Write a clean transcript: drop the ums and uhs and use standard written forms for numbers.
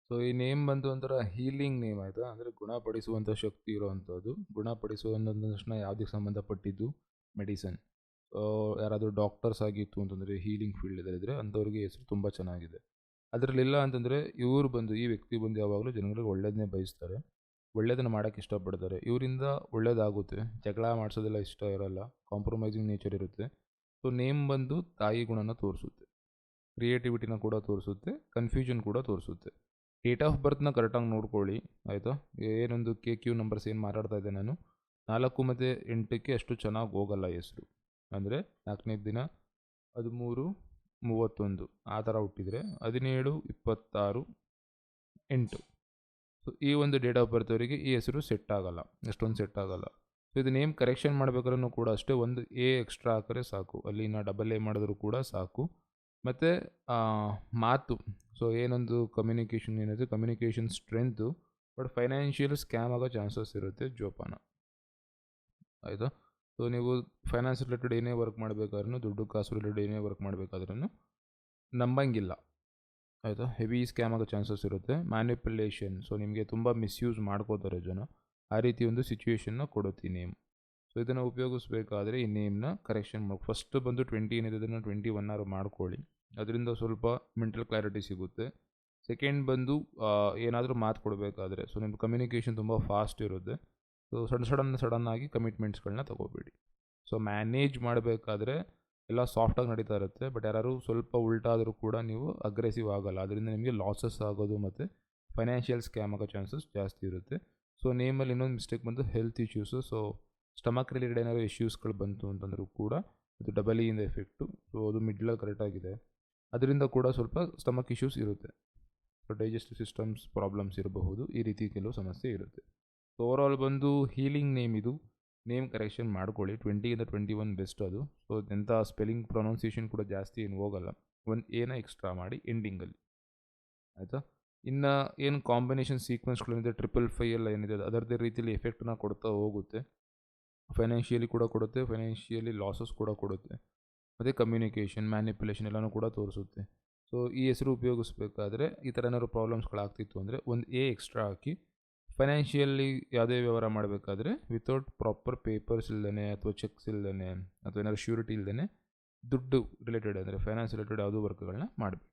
So ಈ name ಬಂದು ಒಂಥರ ಹೀಲಿಂಗ್ ನೇಮ್ ಆಯಿತಾ, ಅಂದರೆ ಗುಣಪಡಿಸುವಂಥ ಶಕ್ತಿ ಇರೋವಂಥದ್ದು. ಗುಣಪಡಿಸುವ ಅನ್ನೋ ತಕ್ಷಣ ಯಾವುದಕ್ಕೆ ಸಂಬಂಧಪಟ್ಟಿದ್ದು? ಮೆಡಿಸನ್. ಯಾರಾದರೂ ಡಾಕ್ಟರ್ಸ್ ಆಗಿತ್ತು ಅಂತಂದರೆ ಹೀಲಿಂಗ್ ಫೀಲ್ಡಲ್ಲಿದ್ದರೆ ಅಂಥವ್ರಿಗೆ ಹೆಸರು ತುಂಬ ಚೆನ್ನಾಗಿದೆ. ಅದರಲ್ಲಿಲ್ಲ ಅಂತಂದರೆ ಇವರು ಬಂದು ಈ ವ್ಯಕ್ತಿ ಬಂದು ಯಾವಾಗಲೂ ಜನಗಳಿಗೆ ಒಳ್ಳೇದನ್ನೇ ಬಯಸ್ತಾರೆ, ಒಳ್ಳೇದನ್ನು ಮಾಡೋಕ್ಕೆ ಇಷ್ಟಪಡ್ತಾರೆ. ಇವರಿಂದ ಒಳ್ಳೇದಾಗುತ್ತೆ, ಜಗಳ ಮಾಡಿಸೋದೆಲ್ಲ ಇಷ್ಟ ಇರೋಲ್ಲ, ಕಾಂಪ್ರಮೈಸಿಂಗ್ ನೇಚರ್ ಇರುತ್ತೆ. ಸೊ ನೇಮ್ ಬಂದು ತಾಯಿ ಗುಣನ ತೋರಿಸುತ್ತೆ, ಕ್ರಿಯೇಟಿವಿಟಿನ ಕೂಡ ತೋರಿಸುತ್ತೆ, ಕನ್ಫ್ಯೂಷನ್ ಕೂಡ ತೋರಿಸುತ್ತೆ. ಡೇಟ್ ಆಫ್ ಬರ್ತ್ನ ಕರೆಕ್ಟಾಗಿ ನೋಡ್ಕೊಳ್ಳಿ ಆಯಿತಾ. ಏನೊಂದು KQ ನಂಬರ್ಸ್ ಏನು ಮಾತಾಡ್ತಾ ಇದ್ದೆ ನಾನು, 4 ಮತ್ತು 8ಕ್ಕೆ ಅಷ್ಟು ಚೆನ್ನಾಗಿ ಹೋಗಲ್ಲ ಹೆಸರು. ಅಂದರೆ 4ನೇ ದಿನ 13-31 ಆ ಥರ ಹುಟ್ಟಿದರೆ 17-26-8. ಸೊ ಈ ಒಂದು ಡೇಟ್ ಆಫ್ ಬರ್ತ್ ಅವರಿಗೆ ಈ ಹೆಸರು ಸೆಟ್ ಆಗಲ್ಲ, ಅಷ್ಟೊಂದು ಸೆಟ್ ಆಗಲ್ಲ. ಸೊ ಇದು ನೇಮ್ ಕರೆಕ್ಷನ್ ಮಾಡಬೇಕಾದ್ರೂ ಕೂಡ ಅಷ್ಟೇ, ಒಂದು A ಎಕ್ಸ್ಟ್ರಾ ಹಾಕಿದ್ರೆ ಸಾಕು, ಅಲ್ಲಿನ ಡಬಲ್ A ಮಾಡಿದ್ರು ಕೂಡ ಸಾಕು. ಮತ್ತು ಮಾತು, ಸೊ ಏನೊಂದು ಕಮ್ಯುನಿಕೇಷನ್ ಏನಿದೆ, communication strength, but financial scam ಆಗೋ ಚಾನ್ಸಸ್ ಇರುತ್ತೆ ಜೋಪಾನ ಆಯಿತಾ. ಸೊ ನೀವು ಫೈನಾನ್ಸ್ ರಿಲೇಟೆಡ್ ಏನೇ ವರ್ಕ್ ಮಾಡಬೇಕಾದ್ರೂ, ದುಡ್ಡು ಕಾಸು ರಿಲೇಟೆಡ್ ಏನೇ ವರ್ಕ್ ಮಾಡಬೇಕಾದ್ರೂ ನಂಬಂಗಿಲ್ಲ ಆಯಿತಾ. ಹೆವಿ ಸ್ಕ್ಯಾಮ್ ಆಗೋ ಚಾನ್ಸಸ್ ಇರುತ್ತೆ. ಮ್ಯಾನಿಪ್ಯುಲೇಷನ್, ಸೊ ನಿಮಗೆ ತುಂಬ ಮಿಸ್ಯೂಸ್ ಮಾಡ್ಕೋತಾರೆ ಜನ, ಆ ರೀತಿ ಒಂದು ಸಿಚುವೇಷನ್ನ ಕೊಡುತ್ತೆ ಈ ನೇಮ್. ಸೊ ಇದನ್ನು ಉಪಯೋಗಿಸ್ಬೇಕಾದ್ರೆ ಈ ನೇಮ್ನ ಕರೆಕ್ಷನ್ ಮಾಡಿ, ಫಸ್ಟ್ ಬಂದು 20 ಏನಿದೆ ಅದನ್ನು 21 ಆರು ಮಾಡ್ಕೊಳ್ಳಿ, ಅದರಿಂದ ಸ್ವಲ್ಪ ಮೆಂಟಲ್ ಕ್ಲಾರಿಟಿ ಸಿಗುತ್ತೆ. ಸೆಕೆಂಡ್ ಬಂದು ಏನಾದರೂ ಮಾತು ಕೊಡಬೇಕಾದ್ರೆ, ಸೊ ನಿಮ್ಮ ಕಮ್ಯುನಿಕೇಷನ್ ತುಂಬ ಫಾಸ್ಟ್ ಇರುತ್ತೆ. ಸೊ ಸಡನ್ನಾಗಿ ಕಮಿಟ್ಮೆಂಟ್ಸ್ಗಳನ್ನ ತೊಗೋಬೇಡಿ. ಸೊ ಮ್ಯಾನೇಜ್ ಮಾಡಬೇಕಾದ್ರೆ ಎಲ್ಲ ಸಾಫ್ಟಾಗಿ ನಡೀತಾ ಇರುತ್ತೆ, ಬಟ್ ಯಾರು ಸ್ವಲ್ಪ ಉಲ್ಟಾದರೂ ಕೂಡ ನೀವು ಅಗ್ರೆಸಿವ್ ಆಗೋಲ್ಲ, ಅದರಿಂದ ನಿಮಗೆ ಲಾಸಸ್ ಆಗೋದು ಮತ್ತು ಫೈನಾನ್ಷಿಯಲ್ ಸ್ಕ್ಯಾಮ್ ಆಗೋ ಚಾನ್ಸಸ್ ಜಾಸ್ತಿ ಇರುತ್ತೆ. ಸೊ ನೇಮಲ್ಲಿ ಇನ್ನೊಂದು ಮಿಸ್ಟೇಕ್ ಬಂದು health issues. So stomach related ಏನಾದರೂ ಇಶ್ಯೂಸ್ಗಳು ಬಂತು ಅಂತಂದರೂ ಕೂಡ ಅದು ಡಬಲ್ ಇಂದ ಎಫೆಕ್ಟು. ಸೊ ಅದು ಮಿಡ್ಲಲ್ಲಿ ಕರೆಕ್ಟಾಗಿದೆ, ಅದರಿಂದ ಕೂಡ ಸ್ವಲ್ಪ ಸ್ಟಮಕ್ ಇಶ್ಯೂಸ್ ಇರುತ್ತೆ. ಸೊ ಡೈಜೆಸ್ಟಿವ್ ಸಿಸ್ಟಮ್ಸ್ ಪ್ರಾಬ್ಲಮ್ಸ್ ಇರಬಹುದು, ಈ ರೀತಿ ಕೆಲವು ಸಮಸ್ಯೆ ಇರುತ್ತೆ. ಸೊ ಓವರಾಲ್ ಬಂದು ಹೀಲಿಂಗ್ ನೇಮ್ ಇದು. ನೇಮ್ ಕರೆಕ್ಷನ್ ಮಾಡ್ಕೊಳ್ಳಿ, 20-21 ಬೆಸ್ಟ್ ಅದು. ಸೊ ಎಂಥ ಸ್ಪೆಲ್ಲಿಂಗ್ ಪ್ರೊನೌನ್ಸಿಯೇಷನ್ ಕೂಡ ಜಾಸ್ತಿ ಏನು ಹೋಗಲ್ಲ, ಒಂದು ಏನ ಎಕ್ಸ್ಟ್ರಾ ಮಾಡಿ ಎಂಡಿಂಗಲ್ಲಿ ಆಯಿತಾ. ಇನ್ನು ಏನು ಕಾಂಬಿನೇಷನ್ ಸೀಕ್ವೆನ್ಸ್ಗಳೇನಿದೆ 555 ಎಲ್ಲ ಏನಿದೆ ಅದರದ್ದೇ ರೀತಿಯಲ್ಲಿ ಎಫೆಕ್ಟನ್ನ ಕೊಡ್ತಾ ಹೋಗುತ್ತೆ. ಫೈನಾನ್ಷಿಯಲಿ ಕೂಡ ಕೊಡುತ್ತೆ, ಫೈನಾನ್ಷಿಯಲಿ ಲಾಸಸ್ ಕೂಡ ಕೊಡುತ್ತೆ, ಮತ್ತು ಕಮ್ಯುನಿಕೇಷನ್ ಮ್ಯಾನಿಪ್ಯುಲೇಷನ್ ಎಲ್ಲನೂ ಕೂಡ ತೋರಿಸುತ್ತೆ. ಸೊ ಈ ಹೆಸರು ಉಪಯೋಗಿಸ್ಬೇಕಾದ್ರೆ ಈ ಥರ ಏನಾದ್ರು ಪ್ರಾಬ್ಲಮ್ಸ್ಗಳಾಗ್ತಿತ್ತು ಅಂದರೆ ಒಂದು A ಎಕ್ಸ್ಟ್ರಾ ಹಾಕಿ, ಫೈನಾನ್ಷಿಯಲಿ ಯಾವುದೇ ವ್ಯವಹಾರ ಮಾಡಬೇಕಾದ್ರೆ ವಿತೌಟ್ ಪ್ರಾಪರ್ ಪೇಪರ್ಸ್ ಇಲ್ಲದೇ ಅಥವಾ ಚೆಕ್ಸ್ ಇಲ್ಲದೇ ಅಥವಾ ಏನಾದ್ರು ಶ್ಯೂರಿಟಿ ಇಲ್ಲದೇ ದುಡ್ಡು ರಿಲೇಟೆಡ್ ಅಂದರೆ ಫೈನಾನ್ಸ್ ರಿಲೇಟೆಡ್ ಯಾವುದೂ ವರ್ಕ್ಗಳನ್ನ ಮಾಡಬೇಡಿ.